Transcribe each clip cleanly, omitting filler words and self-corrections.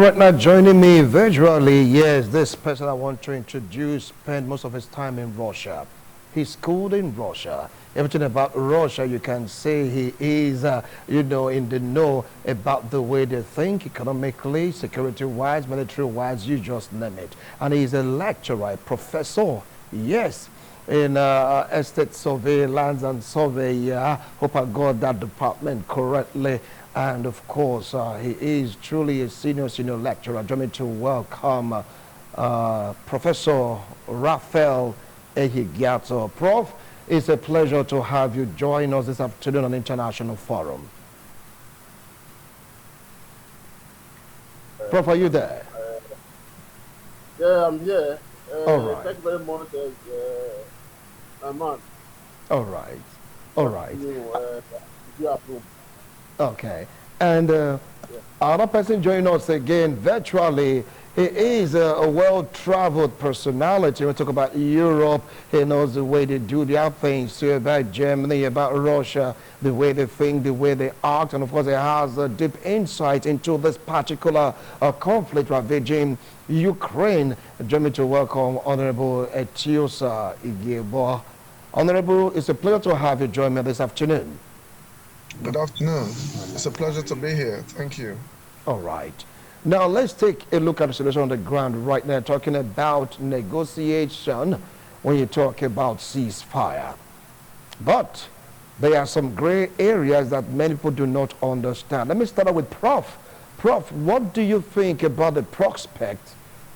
Right now, joining me virtually, yes, this person I want to introduce spent most of his time in Russia. He schooled in Russia. Everything about Russia, you can say he is, in the know about the way they think economically, security-wise, military-wise, you just name it. And he's a lecturer, a professor, yes, in estate survey, lands and survey. Hope I got that department correctly. And of course, he is truly a senior lecturer. Join me to welcome Professor Raphael Ehigiato. Prof, it's a pleasure to have you join us this afternoon on International Forum. Prof, are you there? Yeah, I'm here. All right. Thank you very much, Aman. All right. All right. You approve. Okay. And Yeah. another person joining us again virtually. He is a well-traveled personality. We talk about Europe. He knows the way they do their things. So about Germany, about Russia, the way they think, the way they act. And of course, he has a deep insight into this particular conflict ravaging Ukraine. Join me to welcome Honorable Etiosa Igebo. Honorable, it's a pleasure to have you join me this afternoon. Good afternoon. It's a pleasure to be here. Thank you. All right. Now let's take a look at the situation on the ground right now, talking about negotiation when you talk about ceasefire. But there are some gray areas that many people do not understand. Let me start out with Prof. Prof, what do you think about the prospect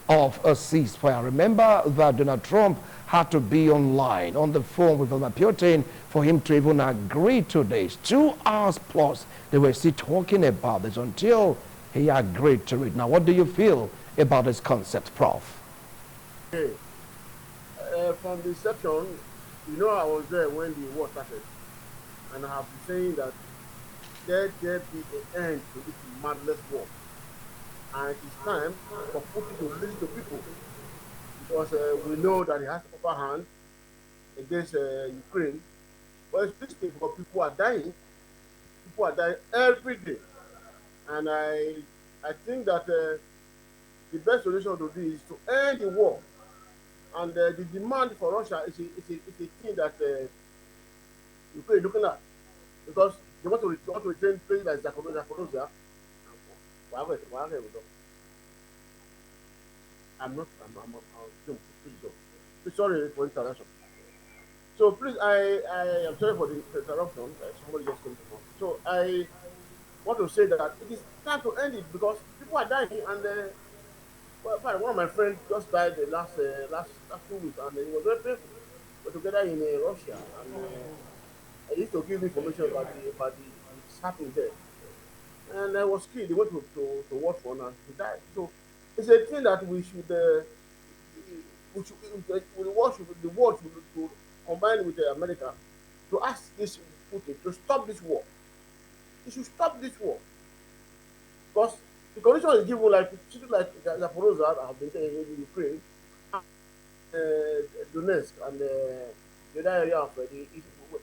of a ceasefire? Remember that Donald Trump had to be online, on the phone with Vladimir Putin for him to even agree to this. 2 hours plus, they were still talking about this until he agreed to it. Now, what do you feel about this concept, Prof? Okay. From the inception, I was there when the war started. And I have been saying that there be an end to this madness war. And it is time for Putin to listen to people. Because we know that he has the upper hand against Ukraine. But it's risky because people are dying. People are dying every day. And I think that the best solution to this is to end the war. And the demand for Russia is a thing that Ukraine is looking at. Because they want to retain places like Zaporozhia. I'm sorry for interruption. So please, I am sorry for the interruption. Somebody just came to me. So I want to say that it is time to end it because people are dying and one of my friends just died the last 2 weeks and it was very painful. We're together in Russia and I used to give information about the happening there. And I was killed. They went to watch for and he died. So it's a thing that we should the world should combine with America to ask this Putin to stop this war. He should stop this war because the condition is given like cities like Zaporozhia that have been in Ukraine, Donetsk, and the other area of the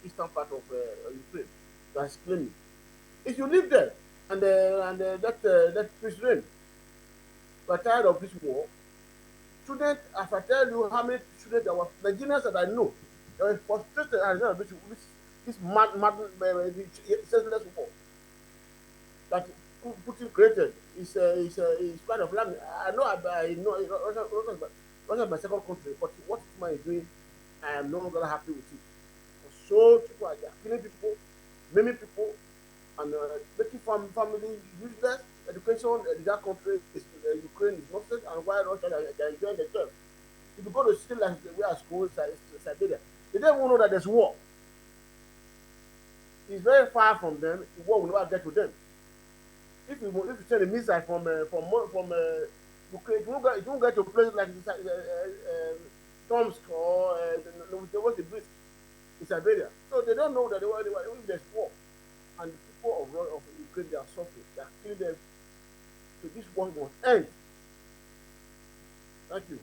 eastern part of Ukraine that's claiming. If you live there and that peace reign, we are tired of this war. Students, as I tell you, how many students there were, Nigerians that I know, they were frustrated at this senseless war that Putin created. Is part of land. I know Russia is my second country, but what Putin is doing, I am no longer happy with it. So people are killing people, maiming people, and making family useless. Education in that country is Ukraine is nonsense, and why Russia they are enjoying themselves. If you go to still like we are school Siberia, they don't even know that there's war. It's very far from them. The war will never get to them. If you send a missile from Ukraine, it won't get to a place like Tomsk or what's the bridge in Siberia. So they don't know that if there's war, and the people of Ukraine they are suffering, they are killing them. So this war must end. Thank you.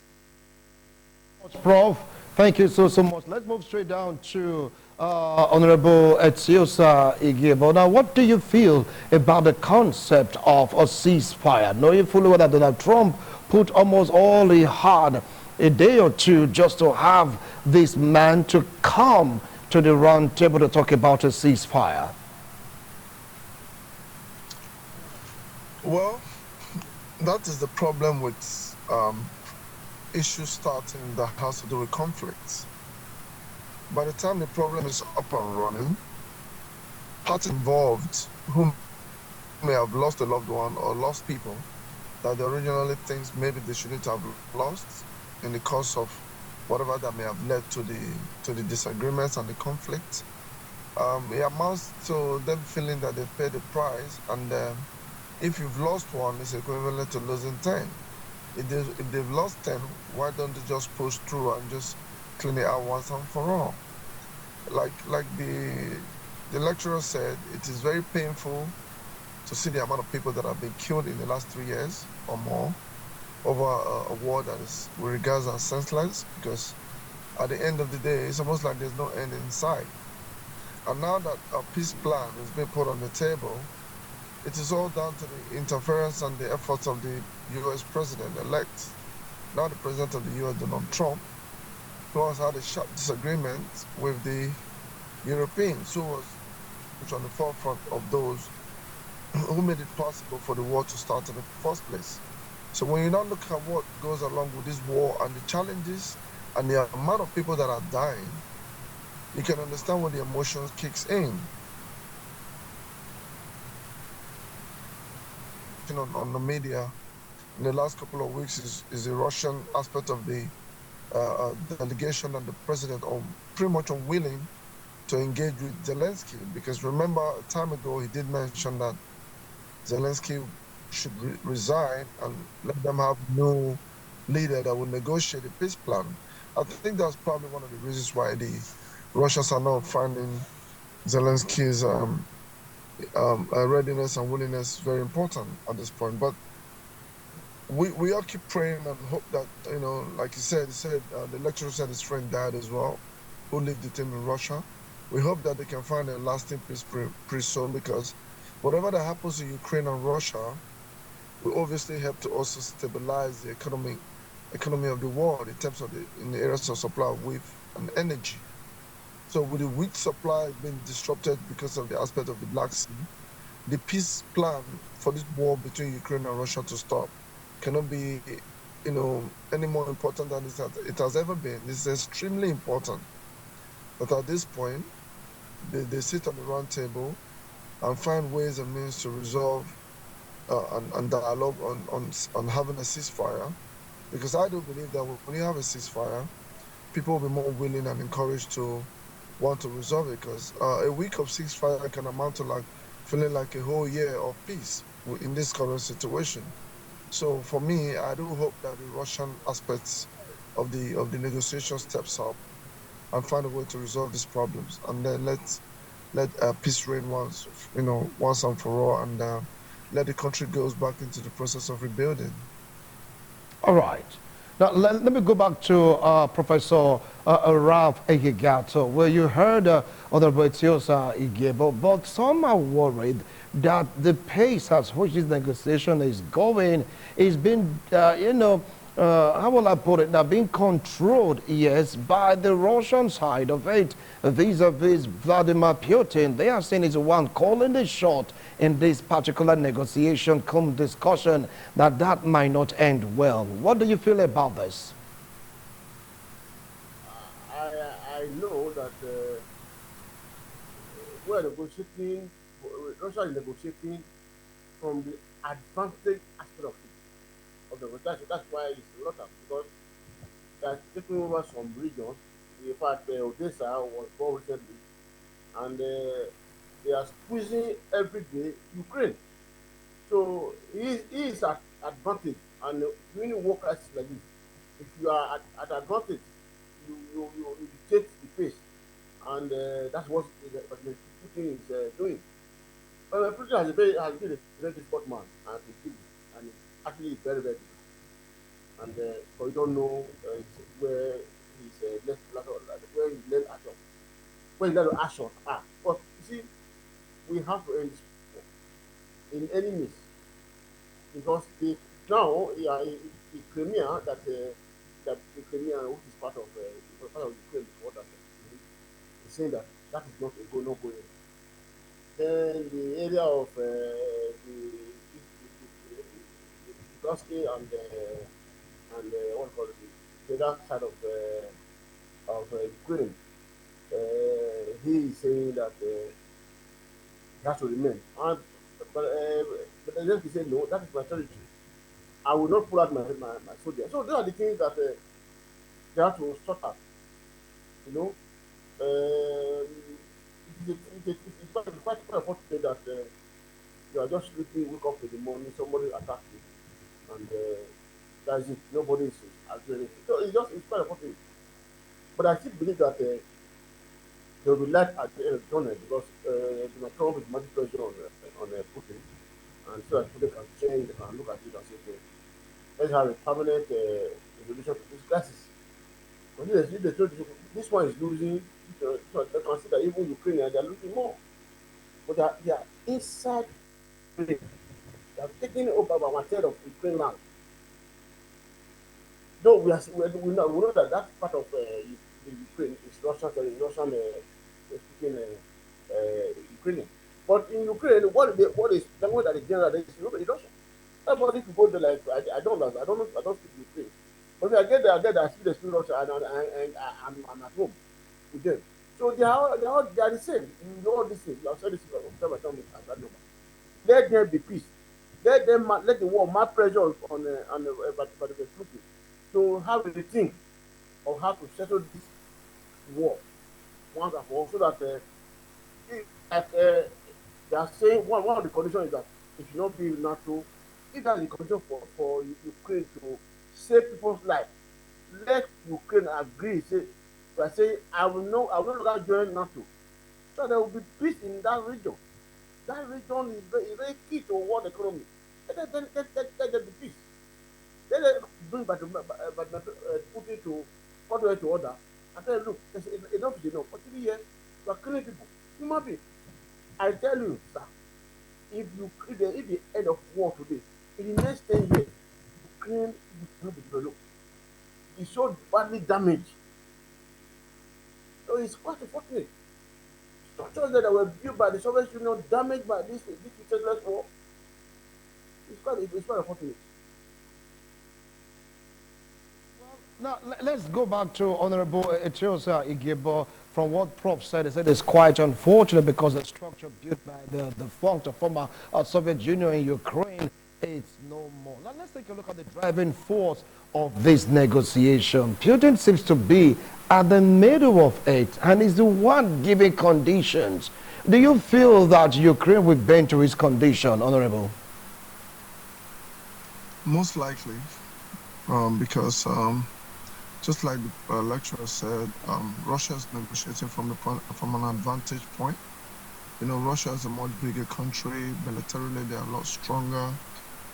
Prof, thank you so much. Let's move straight down to Honorable Etiosa Igebo, now what do you feel about the concept of a ceasefire? Knowing fully well that Donald Trump put almost all he had a day or two just to have this man to come to the round table to talk about a ceasefire. Well, that is the problem with issues starting that has to do with conflicts. By the time the problem is up and running, parties involved who may have lost a loved one or lost people that they originally thinks maybe they shouldn't have lost in the course of whatever that may have led to the disagreements and the conflict. It amounts to them feeling that they've paid the price, and if you've lost one, it's equivalent to losing 10. If they've lost 10, why don't they just push through and just clean it out once and for all? Like the lecturer said, it is very painful to see the amount of people that have been killed in the last 3 years or more over a war that is with regards as senseless, because at the end of the day, it's almost like there's no end in sight. And now that a peace plan is being put on the table, it is all down to the interference and the efforts of the U.S. president-elect, now the president of the U.S., Donald Trump, who has had a sharp disagreement with the Europeans, who was on the forefront of those who made it possible for the war to start in the first place. So when you now look at what goes along with this war and the challenges and the amount of people that are dying, you can understand when the emotions kicks in. On the media in the last couple of weeks is the Russian aspect of the delegation and the president are pretty much unwilling to engage with Zelensky, because remember a time ago he did mention that Zelensky should resign and let them have no leader that will negotiate a peace plan. I think that's probably one of the reasons why the Russians are not finding Zelensky's readiness and willingness very important at this point. But we all keep praying and hope that, like he said, the lecturer said his friend died as well, who lived with him in Russia. We hope that they can find a lasting peace pretty soon, because whatever that happens in Ukraine and Russia will obviously help to also stabilize the economy of the world in terms of in the areas of supply of wheat and energy. So with the wheat supply being disrupted because of the aspect of the Black Sea, the peace plan for this war between Ukraine and Russia to stop cannot be, any more important than it has ever been. This is extremely important that at this point, they sit on the round table and find ways and means to resolve and dialogue on having a ceasefire. Because I do believe that when you have a ceasefire, people will be more willing and encouraged to want to resolve it, because a week of ceasefire can amount to like feeling like a whole year of peace in this current situation. So for me, I do hope that the Russian aspects of the negotiation steps up and find a way to resolve these problems, and then let peace reign once and for all, and let the country goes back into the process of rebuilding. All right. Now, let me go back to Professor Ralph Egigato, where you heard Honorable Etiosa Igebo, but some are worried that the pace at which this negotiation is going is being, how will I put it, now being controlled, yes, by the Russian side of it, vis-a-vis Vladimir Putin. They are saying it's one calling the shot in this particular negotiation come discussion, that might not end well. What do you feel about this? I know that we're negotiating, Russia is negotiating from the advantage aspect of it. That's why it's a lot of, because they are taking over some regions. In fact, Odessa was born recently, and they are squeezing every day Ukraine. So he is at advantage, and when you work as like this, if you are at advantage, you dictate the pace, and that's what Putin is doing. But Putin has been a very difficult man and to deal with, and actually is very very difficult. And so you don't know where he's left where he left at all. when the action are. But you see, we have to end this in any means because the now the Crimea that the Crimea which is part of Ukraine is what that is saying that that is not a go no go. Then the area of the Dusky and what call it the other side of Ukraine, he is saying that it has to remain. And but Zelensky said no, that is my territory. I will not pull out my soldiers. So those are the things that they have to sort out. You know, it's quite unfortunate that you are just sleeping, wake up in the morning, somebody attack you, and that's it. Nobody is doing anything. So it's quite unfortunate. But I still believe that there will be light at the end of the tunnel because Donald Trump is much pressure on Putin, and so that Putin can change and look at it and say, okay, let's have a permanent resolution to this crisis. Because this one is losing, so they can see that even Ukraine they are losing more. But they are inside Ukraine. They are taking over about one third of Ukraine land. Though we know that that part of the Ukraine is Russian speaking Ukrainian. But in Ukraine, what is language that is general is Russian. Everybody to go there like I don't know, I don't speak Ukraine. But when I get there, I see the speak Russian I'm at home with them. So they are the same. You know all these things. You have said this time and time and that number. Let there be peace. Let the war mount pressure by the Putin to have a think of how to settle this war once and for all, so that like they are saying one of the conditions is that it should not be NATO. If that's the condition for Ukraine to save people's life, let Ukraine agree. Say I will no longer join NATO. So there will be peace in that region. That region is very key to world economy. Let there be peace. Let them bring Putin to order to order. I tell you, look, enough is enough. For 3 years, you are killing people. Human beings. I tell you, sir, if the end of war today, in the next 10 years, Ukraine will not be developed. It's so badly damaged. So it's quite unfortunate. Structures that were built by the Soviet Union damaged by this useless war. It's quite unfortunate. Now, let's go back to Honorable Etiosa Igebo. From what Prof said, he said it's quite unfortunate because the structure built by the defunct former Soviet Union in Ukraine is no more. Now, let's take a look at the driving force of this negotiation. Putin seems to be at the middle of it and is the one giving conditions. Do you feel that Ukraine will bend to his condition, Honorable? Most likely, because just like the lecturer said, Russia is negotiating from an advantage point. You know, Russia is a much bigger country. Militarily, they are a lot stronger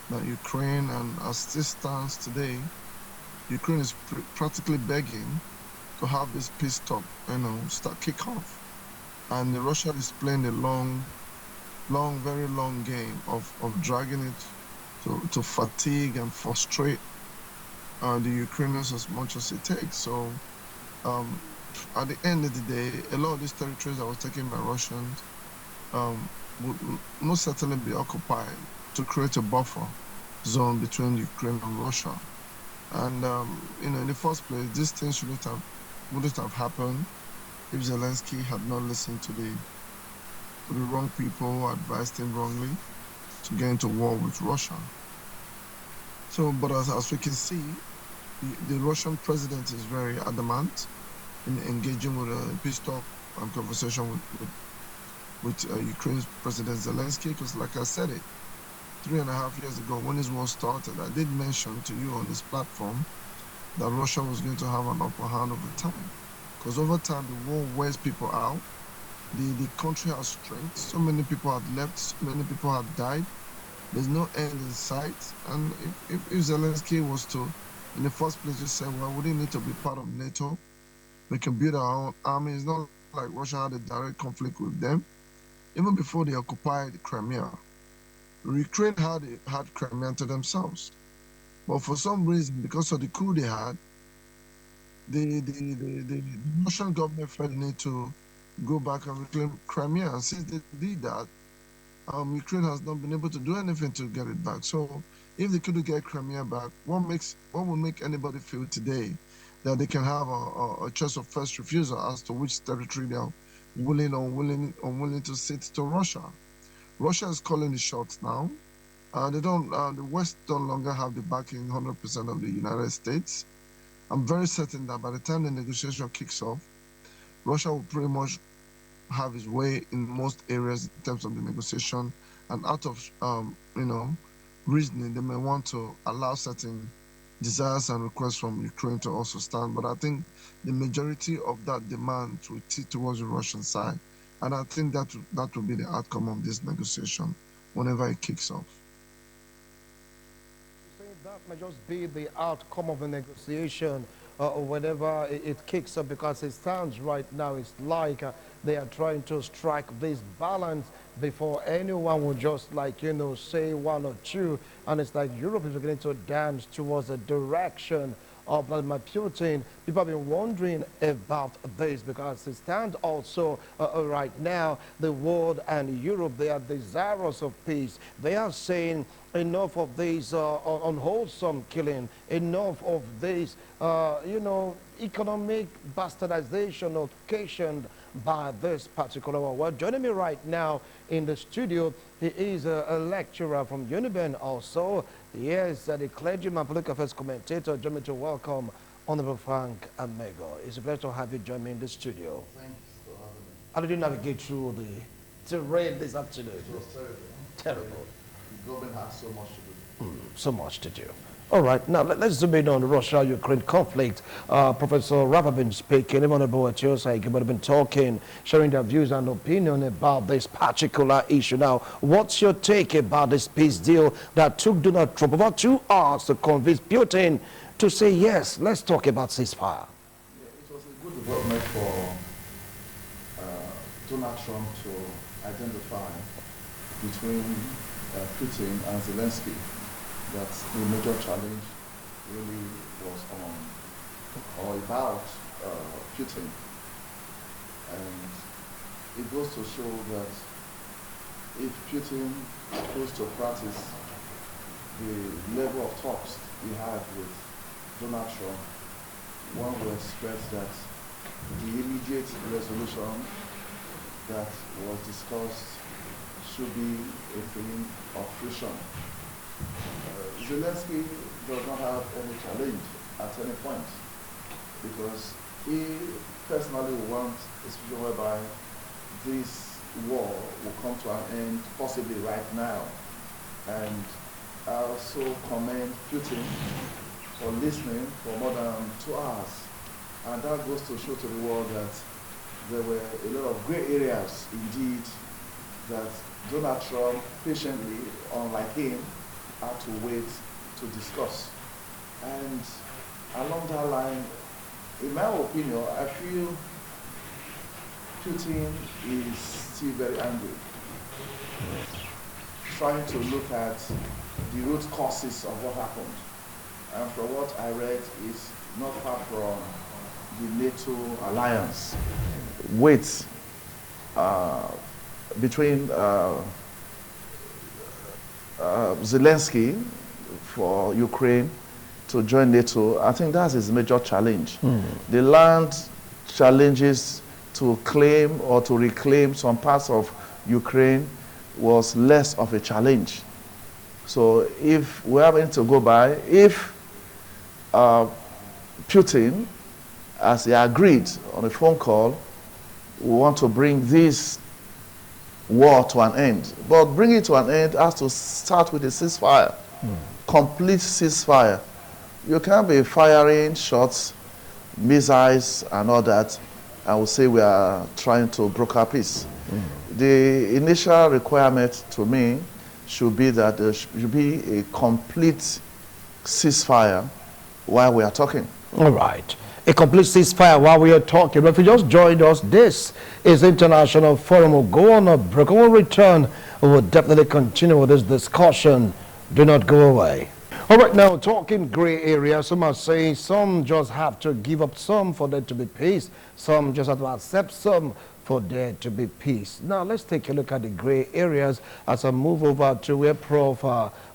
than Ukraine. And as this stands today, Ukraine is practically begging to have this peace talk, start kick off. And Russia is playing a very long game of dragging it to fatigue and frustrate the Ukrainians as much as it takes. So at the end of the day, a lot of these territories that were taken by Russians would most certainly be occupied to create a buffer zone between Ukraine and Russia. And in the first place, these things wouldn't have happened if Zelensky had not listened to the wrong people who advised him wrongly to get into war with Russia. So, but as we can see, the Russian president is very adamant in engaging with a peace talk and conversation with Ukraine's President Zelensky, because like I said it, 3.5 years ago when this war started, I did mention to you on this platform that Russia was going to have an upper hand over time. Because over time, the war wears people out. The country has strength. So many people have left. So many people have died. There's no end in sight. And if Zelensky was to, in the first place, just say, well, we didn't need to be part of NATO. We can build our own army. It's not like Russia had a direct conflict with them even before they occupied Crimea. Ukraine had Crimea to themselves, but for some reason, because of the coup they had, the Russian government felt the need to go back and reclaim Crimea. And since they did that, Ukraine has not been able to do anything to get it back. So if they couldn't get Crimea back, what will make anybody feel today that they can have a choice of first refusal as to which territory they are willing or unwilling to cede to Russia? Russia is calling the shots now. They don't. The West no longer have the backing 100% of the United States. I'm very certain that by the time the negotiation kicks off, Russia will pretty much have his way in most areas in terms of the negotiation, and out of reasoning, they may want to allow certain desires and requests from Ukraine to also stand. But I think the majority of that demand will tip towards the Russian side, and I think that will be the outcome of this negotiation whenever it kicks off. That may just be the outcome of the negotiation whenever it kicks up, because it stands right now, it's like they are trying to strike this balance before anyone will just say one or two, and it's like Europe is beginning to dance towards the direction of Vladimir Putin. People have been wondering about this because it stands also right now, the world and Europe, they are desirous of peace. They are saying enough of this unwholesome killing, enough of this, economic bastardization occasioned by this particular war. Well, joining me right now in the studio, he is a lecturer from Uniben also. Yes, the clergyman, political affairs commentator. Join me to welcome Honorable Frank Amego. It's a pleasure to have you join me in the studio. Thanks for having me. How did you navigate through the terrain this afternoon? It was terrible. Terrible. The government has so much to do. So much to do. All right, now let's zoom in on the Russia-Ukraine conflict. Professor Rafa been speaking, even about Etiosai, have been talking, sharing their views and opinion about this particular issue. Now, what's your take about this peace deal that took Donald Trump about 2 hours to convince Putin to say, yes, let's talk about ceasefire? Yeah, it was a good development for Donald Trump to identify between Putin and Zelensky that the major challenge really was on or about Putin. And it goes to show that if Putin goes to practice the level of talks he had with Donald Trump, one would expect that the immediate resolution that was discussed should be a thing of friction. Zelensky does not have any challenge at any point because he personally wants a situation whereby this war will come to an end possibly right now. And I also commend Putin for listening for more than 2 hours. And that goes to show to the world that there were a lot of gray areas indeed that Donald Trump patiently, unlike him, had to wait to discuss. And along that line, in my opinion, I feel Putin is still very angry, trying to look at the root causes of what happened. And from what I read, is not far from the NATO alliance with between Zelensky for Ukraine to join NATO. I think that's his major challenge. The land challenges to claim or to reclaim some parts of Ukraine was less of a challenge. So if we're having to go by, if Putin, as he agreed on a phone call, we want to bring this war to an end. But bringing it to an end has to start with a ceasefire, complete ceasefire. You can't be firing shots, missiles and all that, and we'll say we are trying to broker peace. The initial requirement to me should be that there should be a complete ceasefire while we are talking. All right. a complete ceasefire while we are talking. But if you just joined us, this is International Forum. We'll go on a break. When we return, we will definitely continue with this discussion. Do not go away. All right, now talking gray area, some are saying some just have to give up some for there to be peace. Some just have to accept some for there to be peace. Now let's take a look at the gray areas as I move over to where Prof.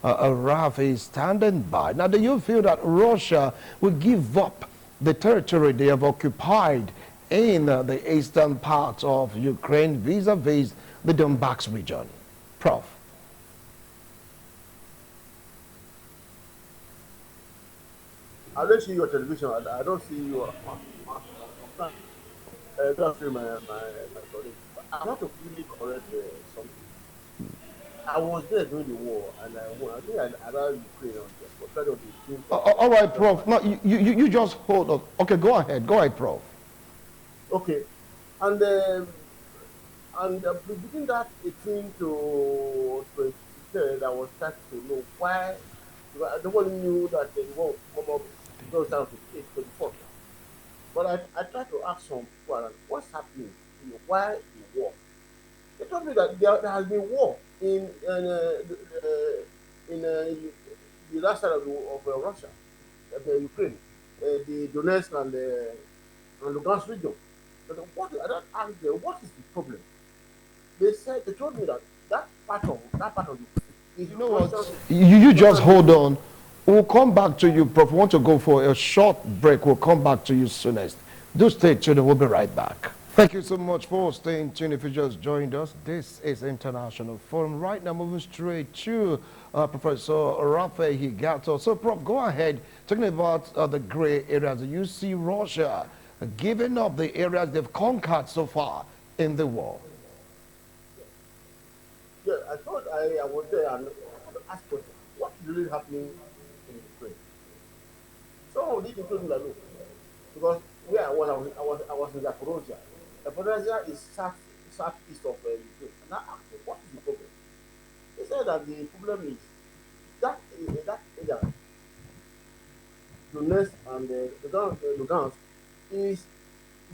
Raf is standing by. Now, do you feel that Russia will give up the territory they have occupied in the eastern part of Ukraine vis-a-vis the Donbass region? Prof. I don't see your television. I don't see you. Don't see my colleague. I want to quickly correct something. I was there during the war, and I won. I think I allowed Ukraine on there, but that was the 18th of All right, Prof. No, you just hold on. Okay, go ahead. Go ahead, Prof. Okay, and between that 18 to 23, I was starting to know why. Because no one knew that the war would come up those down to 8 to the 4th. But I tried to ask some people, what's happening? Why the war? They told me that there has been war in the last side of Russia, Ukraine, the Donetsk and Lugansk region. But I don't ask them, what is the problem? They told me that that part of the is You know what? Russian. You just Russian. hold on. We'll come back to you, Prof. We want to go for a short break. We'll come back to you soonest. Do stay tuned. We'll be right back. Thank you so much for staying tuned. If you just joined us, this is International Forum. Right now, moving straight to Professor Rafael Higato. So, Prof, go ahead. Talking about the gray areas. You see Russia giving up the areas they've conquered so far in the war. Yeah, I thought I was there and asked questions. What is really happening in Ukraine? Someone did told me that no, because where I was in Zaporozhye. Zaporozhye is southeast of Ukraine. And I asked them, what is the problem? They said that the problem is that area, Donetsk and Lugansk, is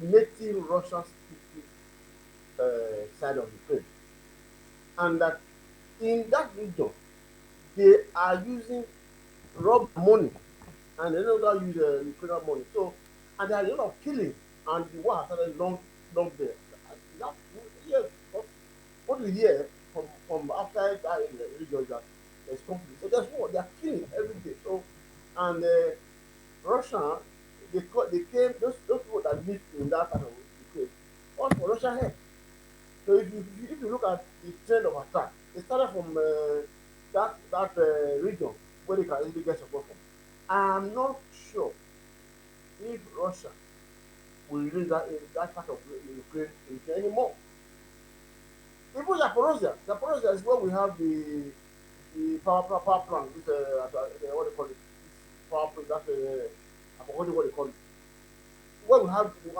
native Russian speaking side of Ukraine, and that in that region they are using rob money and they don't use Ukrainian money. So, and there are a lot of killing, and the war has started long there. That, yes, what we hear from outside that region is that there's conflict. So there's war. They are killing every day. So, and Russia, they came those people that live in that part of Ukraine, all for Russia help. So if you look at the trend of attack, it started from that region where they can easily get support from. I'm not sure if Russia will release that part of Ukraine anymore. Even Zaporozhye is where we have the power plant. This what do you call it? This power plant. That I forgot what they call it. Where we have this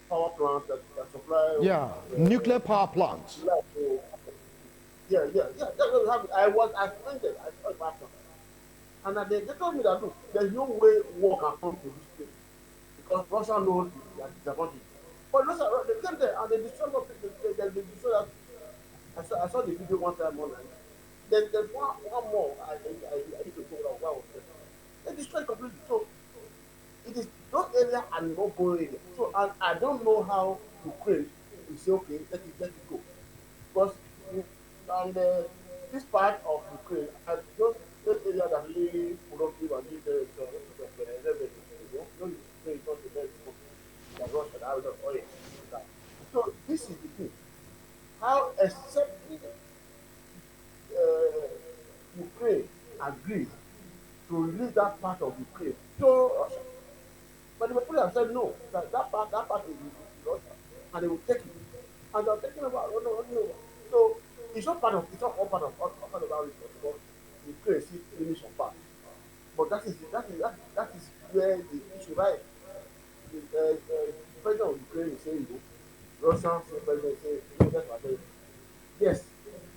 power plant that supply. Yeah, nuclear power plants. That's what we have. I spent I saw it after. And they told me that look, there's no way war can come to this place because Russia knows they are disadvantaged. But Russia, they came there and they destroyed they destroyed that. I saw the video one time online. There's one more I need to go around where I was there. They destroyed completely. So it is those areas are not going area. So and I don't know how Ukraine will say okay, let it go. Because and this part of Ukraine, those areas that really productive and need revenue, those Ukraine is not the best like Russia, that has oil. That. So this is the thing. How accepting Ukraine agrees to release that part of Ukraine to Russia. But the people have said no, that part is Russia, and they will take it. And they're taking about no. So it's not all part of our resource, but Ukraine still finish some part. But that is where the issue lies. The president of Ukraine is saying this. Russian president is saying that's what I said. Yes,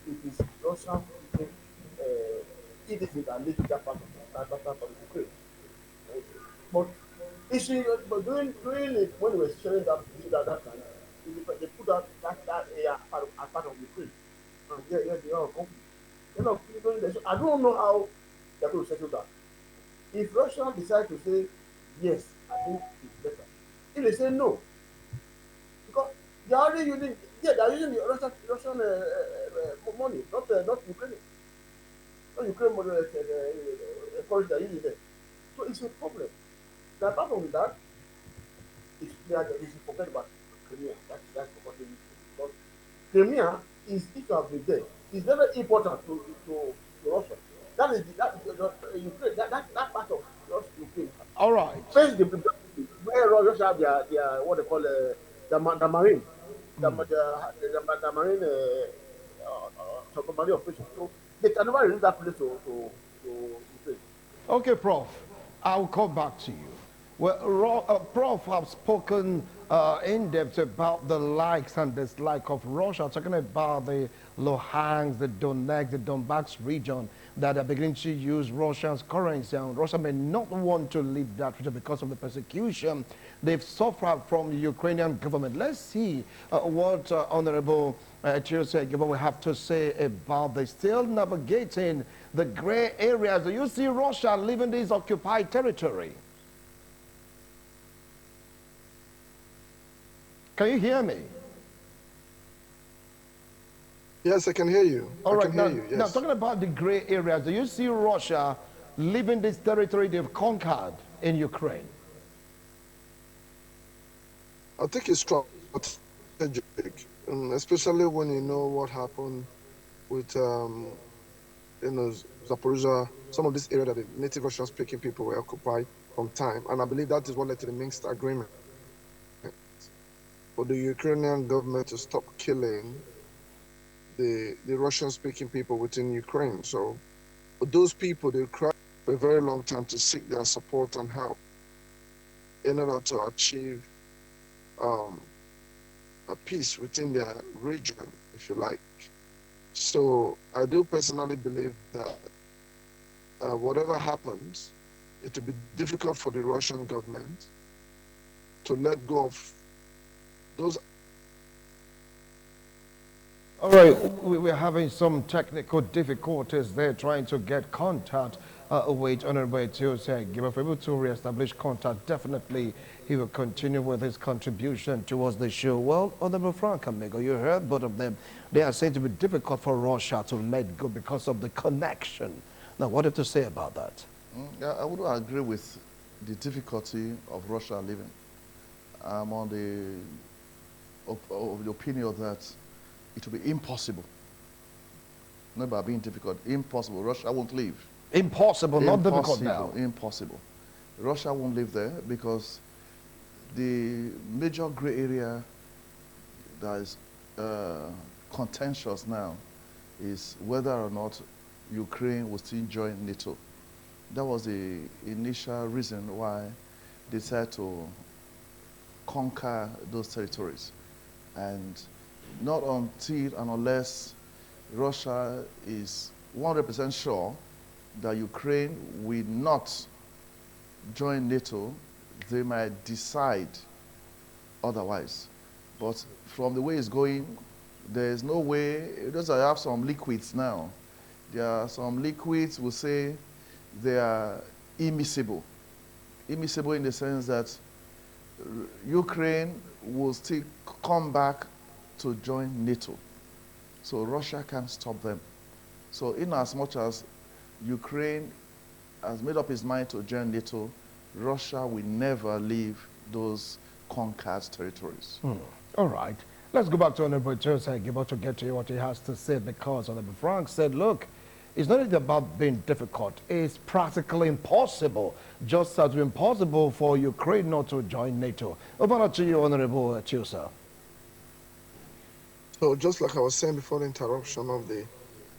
it is Russian speaking. It is that lead that part of Ukraine. But You see, but during it, when we were sharing that time, they put that area as part of Ukraine. And yeah, they are conflict. They're not going there. So I don't know how they're going to settle that. If Russia decide to say yes, I think it's better. If they say no, because they are already using, yeah, they are using the Russian money, not Ukraine, not Ukraine money, currency they are using there. So it's a problem. Now, apart from that, they should forget about Crimea. That's forgotten. Because Crimea is, if you have been there, is very important to Russia. That is the Ukraine. That part of Ukraine. All right. First, where Russia have their what they call the marine, the marine submarine operation. So they can never release that place to Ukraine. Okay, Prof. I'll come back to you. Well, Prof have spoken in depth about the likes and dislike of Russia, talking about the Luhansk, the Donetsk, the Donbass region that are beginning to use Russia's currency, and Russia may not want to leave that region because of the persecution they've suffered from the Ukrainian government. Let's see what Honorable Chirse Gibbon will have to say about the still navigating the gray areas. Do you see Russia leaving this occupied territory? Can you hear me? Yes, I can hear you. All right, now, Yes. now talking about the gray areas, do you see Russia leaving this territory they've conquered in Ukraine? I think it's strategic, especially when you know what happened with, Zaporizhia, some of this area that the native Russian-speaking people were occupied from time, and I believe that is what led to the Minsk agreement for the Ukrainian government to stop killing the Russian-speaking people within Ukraine. So for those people, they cried for a very long time to seek their support and help in order to achieve um, a peace within their region, if you like. So I do personally believe that whatever happens, it will be difficult for the Russian government to let go of those. All right, we're having some technical difficulties there trying to get contact with Honorable Tuesday. If we're able to reestablish contact, definitely he will continue with his contribution towards the show. Well, Honorable Frank Amigo, you heard both of them. They are saying to be difficult for Russia to let go because of the connection. Now, what do you have to say about that? Yeah, I would agree with the difficulty of Russia living. I'm on of the opinion that it will be impossible. Not by being difficult, impossible. Russia won't leave. Impossible, not difficult now. Impossible. Russia won't live there because the major gray area that is contentious now is whether or not Ukraine will still join NATO. That was the initial reason why they decided to conquer those territories. And not until and unless Russia is 100% sure that Ukraine will not join NATO, they might decide otherwise. But from the way it's going, there is no way, because I have some liquids now. There are some liquids will say they are immiscible. Immiscible in the sense that Ukraine will still come back to join NATO. So Russia can't stop them. So in as much as Ukraine has made up its mind to join NATO, Russia will never leave those conquered territories. All right. Let's go back to Honorable Joseph Gibbon to get to what he has to say, because Honorable Frank said, look, it's not about being difficult. It's practically impossible, just as impossible for Ukraine not to join NATO. Over to you, Honorable Chiosa. So just like I was saying before the interruption of the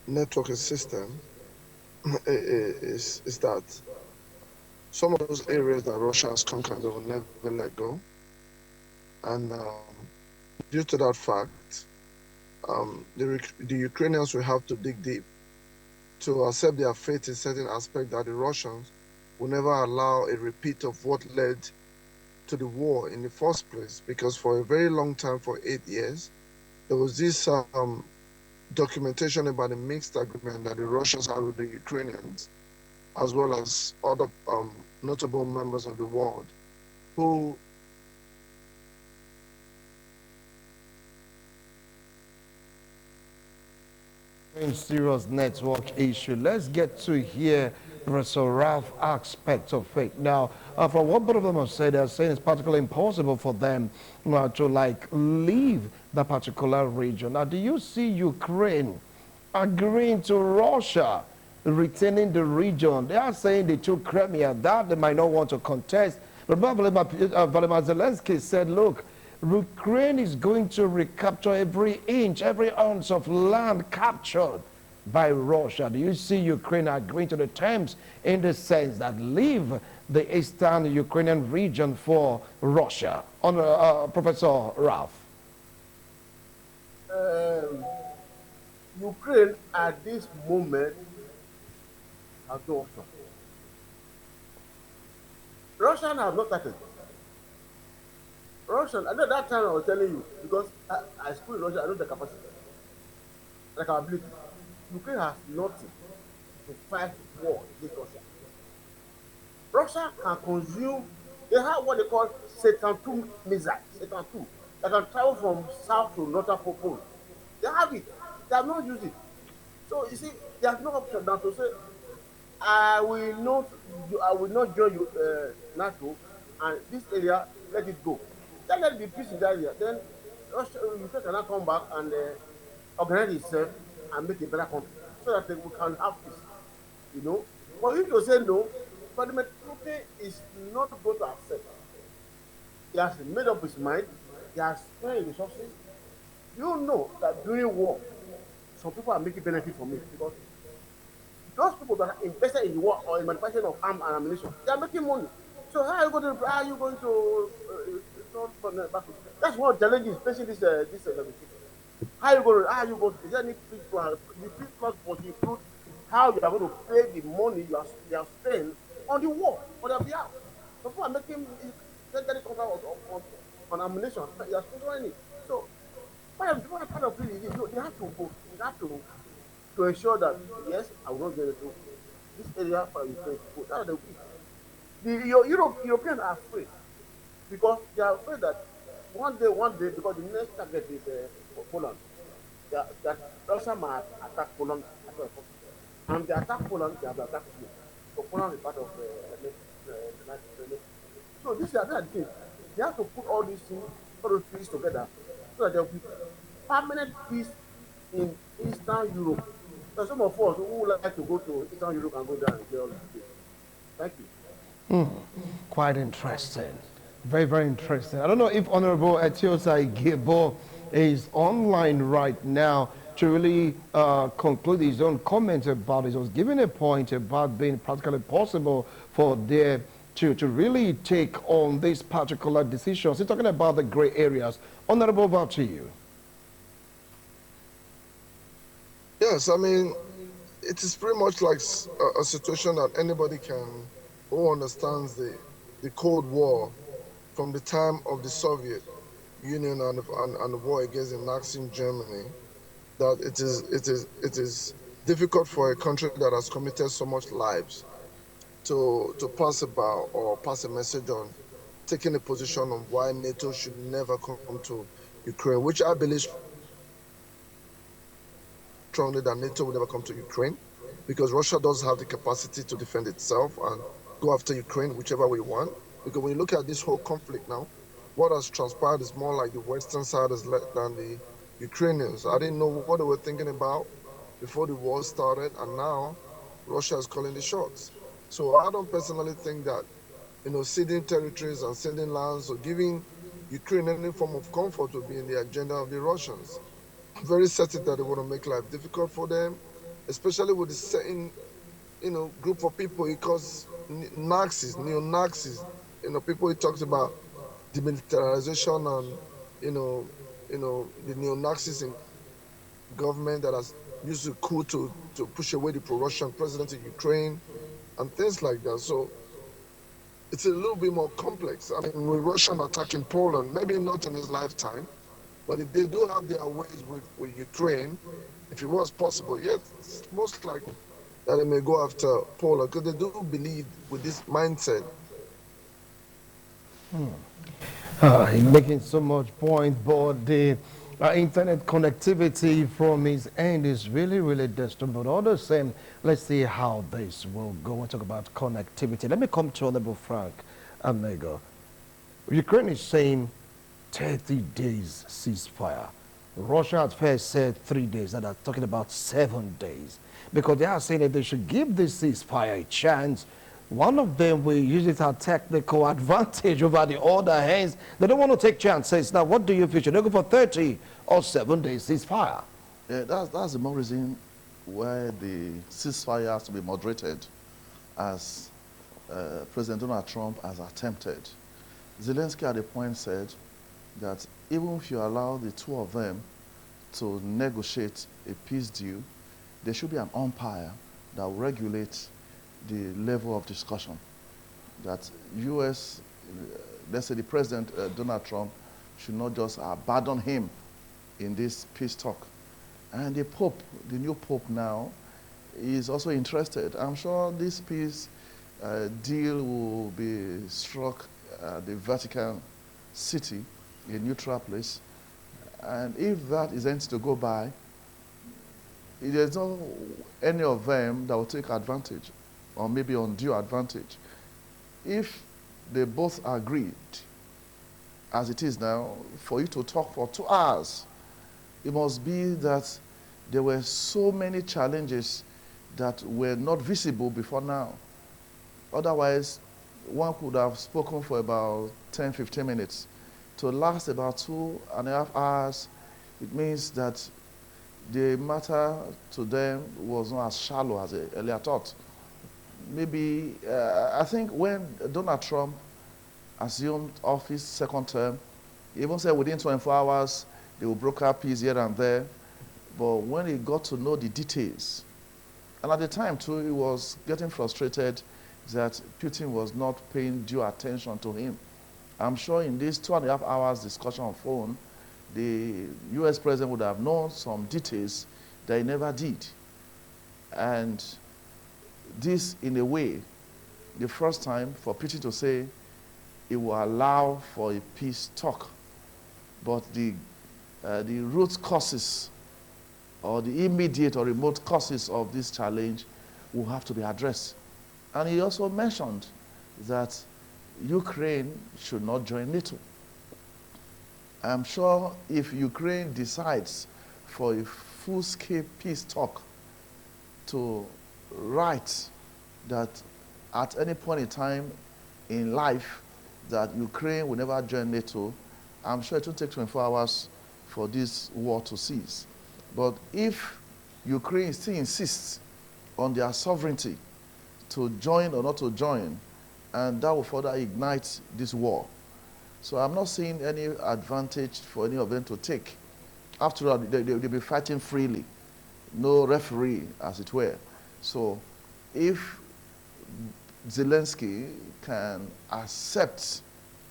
networking system, is that some of those areas that Russia has conquered, they will never let go. And due to that fact, the Ukrainians will have to dig deep to accept their fate in certain aspects that the Russians will never allow a repeat of what led to the war in the first place, because for a very long time, for 8 years, there was this documentation about a mixed agreement that the Russians had with the Ukrainians, as well as other notable members of the world, who Serious network issue. Let's get to hear Professor Ralph aspect of it. Now, from what both of them have said, they're saying it's particularly impossible for them to like leave that particular region. Now, do you see Ukraine agreeing to Russia retaining the region? They are saying they took Crimea. That they might not want to contest. But Vladimir Zelensky said, look, Ukraine is going to recapture every inch, every ounce of land captured by Russia. Do you see Ukraine agreeing to the terms in the sense that leave the eastern Ukrainian region for Russia? On Professor Ralph. Um, Ukraine at this moment has no option. Russian have not started. Russian, I know that time I was telling you, because I school in Russia, I know the capacity, like our ability. Ukraine has nothing to fight war against Russia. Russia can consume, they have what they call Satan 2 missiles, Satan 2, that can travel from south to northern pole. They have it, they have not used it. So you see, there's no option now to say, I will not join you, NATO, and this area, let it go. Then let it be peace in that area. Then Russia, Ukraine cannot come back and organize itself and make a better country so that we can have peace. You know, for him to say no, Vladimir Putin is not going to accept. He has made up his mind. He has spent resources. You know that during war, some people are making benefit from it because those people that are invested in the war or in manufacturing of arms and ammunition, they are making money. So how are you going to back? That's one challenge is facing this negotiation. How are you going to, is there any peace plan? The peace plan must include how you are going to pay the money you have spent on the war on their behalf. Some people are making getting contract on ammunition. You are sponsoring it. So what kind of feeling is this? No, they have to go. They have to ensure that yes, I will not get into this area for Ukraine to go. That's the week. Europeans are afraid because they are afraid that one day, because the next target is Poland. That Russia might attack Poland at all possible. And they attack Poland, they have attacked you. So Poland is part of the NATO. So this is another thing. They have to put all these things, all those pieces together so that there will be permanent peace in Eastern Europe. So some of us who would like to go to Eastern Europe and go there and enjoy all this peace. Thank you. Quite interesting. Very, very interesting. I don't know if Honorable Etiosai Gebo is online right now to really conclude his own comment about it. He was giving a point about being practically possible for there to really take on these particular decisions. He's talking about the gray areas. Honorable, over to you. Yes, I mean, it is pretty much like a situation that anybody can, who understands the Cold War from the time of the Soviet Union and the war against the Nazi Germany, that it is difficult for a country that has committed so much lives to pass about or pass a message on taking a position on why NATO should never come to Ukraine, which I believe strongly that NATO will never come to Ukraine, because Russia does have the capacity to defend itself and go after Ukraine whichever way you want. Because when you look at this whole conflict now, what has transpired is more like the Western side has led than the Ukrainians. I didn't know what they were thinking about before the war started, and now Russia is calling the shots. So I don't personally think that, ceding territories and ceding lands or giving Ukraine any form of comfort will be in the agenda of the Russians. I'm very certain that they want to make life difficult for them, especially with the certain, group of people he calls Nazis, neo-Nazis. People he talks about demilitarization and, the neo-Nazis in government that has used the coup to push away the pro-Russian president in Ukraine and things like that. So it's a little bit more complex. I mean, with Russian attacking Poland, maybe not in his lifetime, but if they do have their ways with Ukraine, if it was possible, yes, it's most likely that they may go after Poland because they do believe with this mindset. He's making so much point, but the internet connectivity from his end is really, really distant. But all the same, let's see how this will go. We'll talk about connectivity. Let me come to Honorable Frank Amego. Ukraine is saying 30 days ceasefire. Russia at first said 3 days, and are talking about 7 days. Because they are saying that they should give this ceasefire a chance. One of them will use it as technical advantage over the other hands. They don't want to take chances. Now, what do you feel? Should they go for 30 or 7 days ceasefire? Yeah, that's the more reason why the ceasefire has to be moderated, as President Donald Trump has attempted. Zelensky at the point said that even if you allow the two of them to negotiate a peace deal, there should be an umpire that will regulate the level of discussion. That U.S., let's say the President Donald Trump, should not just abandon him in this peace talk. And the Pope, the new Pope now, is also interested. I'm sure this peace deal will be struck at the Vatican City, a neutral place. And if that is going to go by, there's no any of them that will take advantage, or maybe undue advantage. If they both agreed, as it is now, for you to talk for 2 hours, it must be that there were so many challenges that were not visible before now. Otherwise, one could have spoken for about 10, 15 minutes. To last about 2.5 hours, it means that the matter to them was not as shallow as they earlier thought. Maybe, I think when Donald Trump assumed office second term, he even said within 24 hours, they will broker peace here and there. But when he got to know the details, and at the time too, he was getting frustrated that Putin was not paying due attention to him. I'm sure in these 2.5 hours discussion on phone, the US president would have known some details that he never did. And this, in a way, the first time for Putin to say it will allow for a peace talk. But the root causes or the immediate or remote causes of this challenge will have to be addressed. And he also mentioned that Ukraine should not join NATO. I'm sure if Ukraine decides for a full-scale peace talk to write that at any point in time in life that Ukraine will never join NATO, I'm sure it will take 24 hours for this war to cease. But if Ukraine still insists on their sovereignty to join or not to join, and that will further ignite this war. So I'm not seeing any advantage for any of them to take. After all, they'll be fighting freely, no referee, as it were. So if Zelensky can accept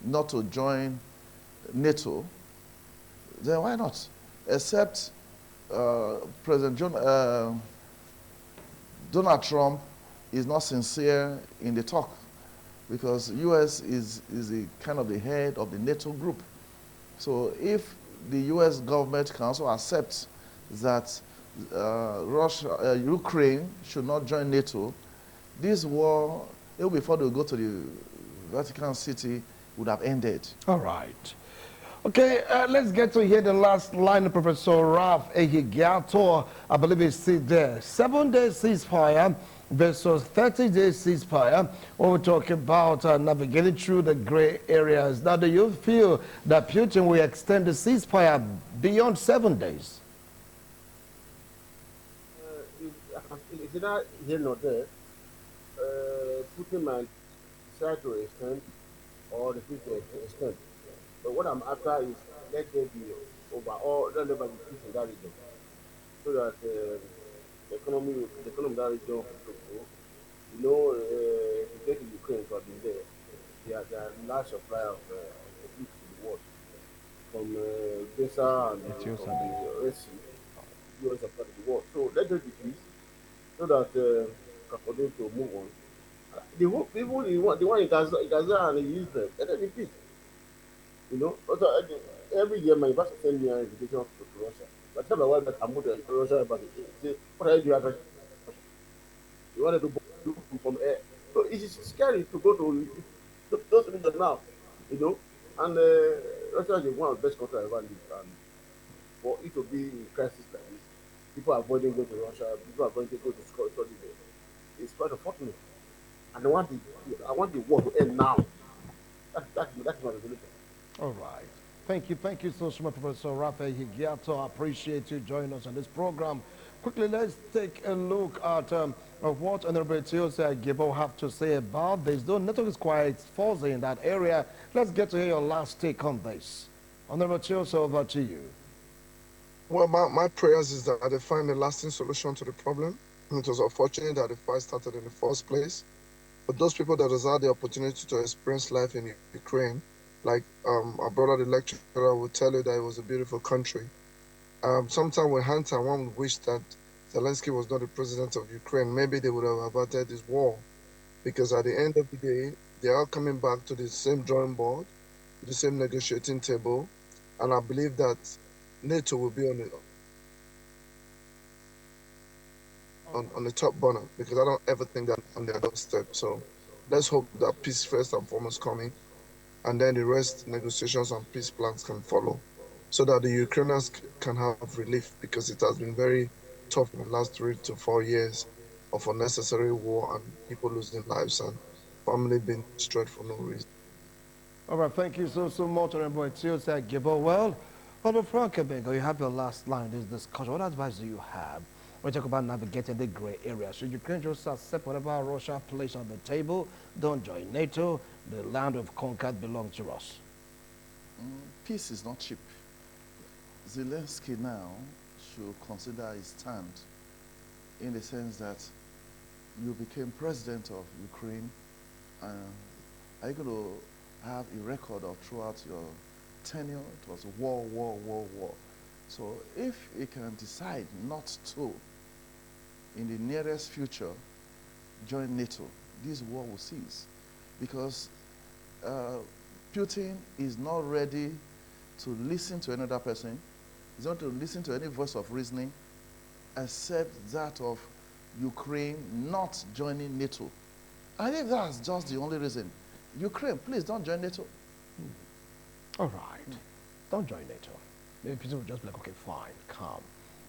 not to join NATO, then why not? Except President Donald Trump is not sincere in the talk, because U.S. is the kind of the head of the NATO group. So if the U.S. government can also accept that Ukraine should not join NATO, this war, even before they go to the Vatican City, would have ended. All right. Okay, let's get to hear the last line of Professor Ralph Ehigiato. I believe it's still there. 7 days ceasefire versus 30 days ceasefire. When we talk about navigating through the gray areas, now do you feel that Putin will extend the ceasefire beyond 7 days? It's either here nor there. Putin might try to extend or refuse to extend. But what I'm after is let there be overall, let there be peace in that region, so that the economy of that region will grow. You know, if you get to Ukraine, it has been there. are large supply of goods to the world from Gaza and It's you, from Sabi. the Red Sea, US supply to the world. So let them decrease so that can continue to move on. The whole, even the one in Gaza and in Israel, let them decrease. You know, also, every year my pastor send me an invitation to Russia. By the time I went back, I moved to Russia about it. He say, what are you doing at Russia? You wanted to do from air. So it is scary to go to those regions now, you know. And Russia is one of the best countries I ever lived. And for it to be in crisis like this, people are avoiding going to Russia, people are going to go to school, study there. It's quite unfortunate. And I want the war to end now. That's my resolution. All right. Thank you so much, Professor Raphael Higiato. I appreciate you joining us on this program. Quickly, let's take a look at what Honorable Tiosa Gibo have to say about this. Though network is quite fuzzy in that area, let's get to hear your last take on this. Honorable Tiosa, over to you. Well, my prayers is that they find a lasting solution to the problem. It was unfortunate that the fight started in the first place. But those people that has had the opportunity to experience life in Ukraine, like our brother, the lecturer, will tell you that it was a beautiful country. Sometimes with hindsight, one would wish that Zelensky was not the president of Ukraine. Maybe they would have averted this war. Because at the end of the day, they are coming back to the same drawing board, to the same negotiating table. And I believe that NATO will be on the top burner because I don't ever think that on their doorstep. So let's hope that peace first and foremost coming, and then the rest negotiations and peace plans can follow, so that the Ukrainians can have relief because it has been very tough in the last 3 to 4 years of unnecessary war and people losing lives and family being destroyed for no reason. All right, thank you so much, Honorable Tiosa Gibo. Well, Honorable Frank Abego, you have your last line in this discussion. What advice do you have when you talk about navigating the gray area? Should Ukraine just accept whatever Russia places on the table? Don't join NATO. The land we've conquered belongs to us. Peace is not cheap. Zelensky now should consider his stand in the sense that you became president of Ukraine. Are you going to have a record of throughout your tenure? It was war, war, war, war. So if he can decide not to, in the nearest future, join NATO, this war will cease. Because Putin is not ready to listen to another person. He's not to listen to any voice of reasoning except that of Ukraine not joining NATO. And if that's just the only reason, Ukraine, please don't join NATO. All right. Don't join NATO. Maybe people will just be like, okay, fine, calm.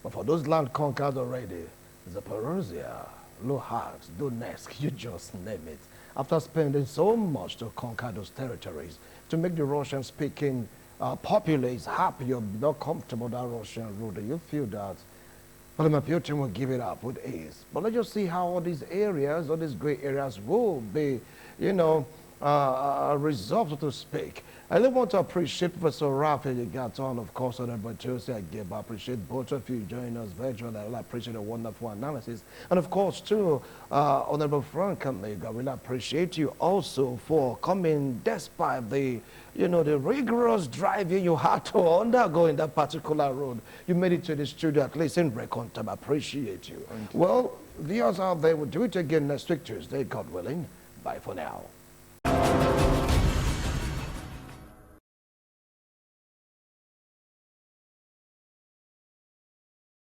But for those land conquered already, Zaporozhye, Luhansk, Donetsk, you just name it. After spending so much to conquer those territories, to make the Russian-speaking populace happy or not comfortable with that Russian rule, do you feel that Vladimir Putin will give it up with ease? But let's just see how all these areas, all these gray areas will be, resolved, so to speak. I really want to appreciate Professor Raphael Gaton, of course, Honorable Jose Agib. I appreciate both of you joining us virtually. I really appreciate a wonderful analysis. And of course, too, Honorable Frank Amiga, I really appreciate you also for coming despite the, the rigorous driving you had to undergo in that particular road. You made it to the studio, at least in record time. I appreciate you. Well, viewers out there, we'll do it again next week, Tuesday, God willing. Bye for now.